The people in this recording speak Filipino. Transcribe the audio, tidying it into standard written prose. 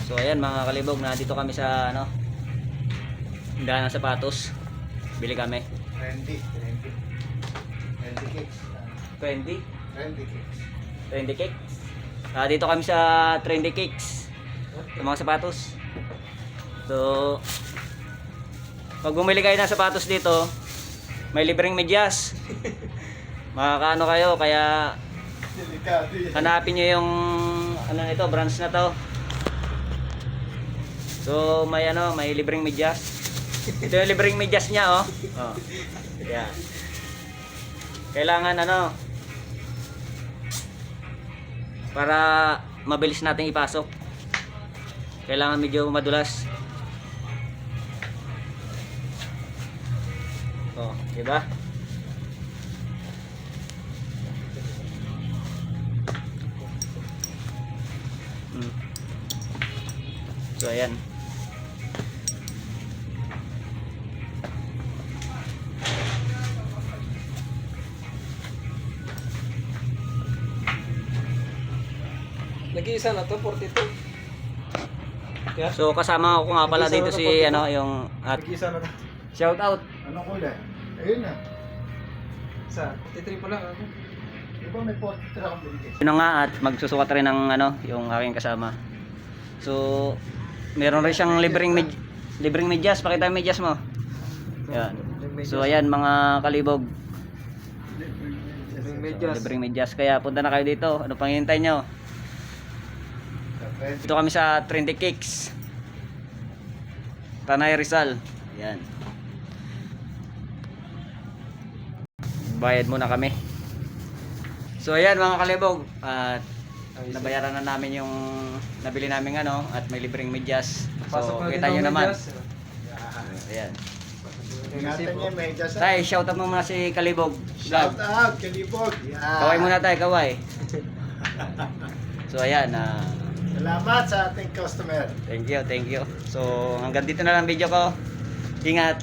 So ayan mga kalibog, nandito kami sa ano, tindahan ng sapatos. Bili kami. Trendy kicks. 20? Trendy kicks. Trendy Kicks. Dito kami sa Trendy Kicks. Sa mga sapatos. So pag bumili kayo ng sapatos dito, may libreng medyas. Makakaano kayo, kaya Delikado yan. hanapin nyo yung ano nito, branch na to. So may ano, may libreng medyas. Ito yung libreng medyas niya, oh. Oh. Yeah. Kailangan ano, para mabilis nating ipasok. Kailangan medyo madulas. Oh, di ba? So ayan. Nag-iisa na to, 42. Yeah. So kasama ko nga pala dito si ano, yung at Nag-iisa na to. shout out. Ano kulay? Ayun na. Sa 43 pa lang ako. Di ba may 43 akong binigay? Yun na nga, at magsusukat rin ng ano, yung aking kasama. So meron rin siyang libreng medyas. Pakita yung medyas mo. Yan. So ayan mga kalibog, Medyas. libreng medyas. Kaya punta na kayo dito. Ano pang hinihintay nyo? Dito kami sa Trendy Kicks, Tanay Rizal. Yan. Bayad muna kami. So ayan mga kalibog, at nabayaran na namin yung nabili namin ano, at may libreng medyas. So kita nyo naman. Ayan. Ingatan niya may dyan. Tay, shout out mo muna si Kalibog. Shout out, Kalibog. Yeah. Kaway muna tayo, kaway. So ayan, Salamat sa ating customer. thank you, thank you. So hanggang dito na lang video ko. Ingat.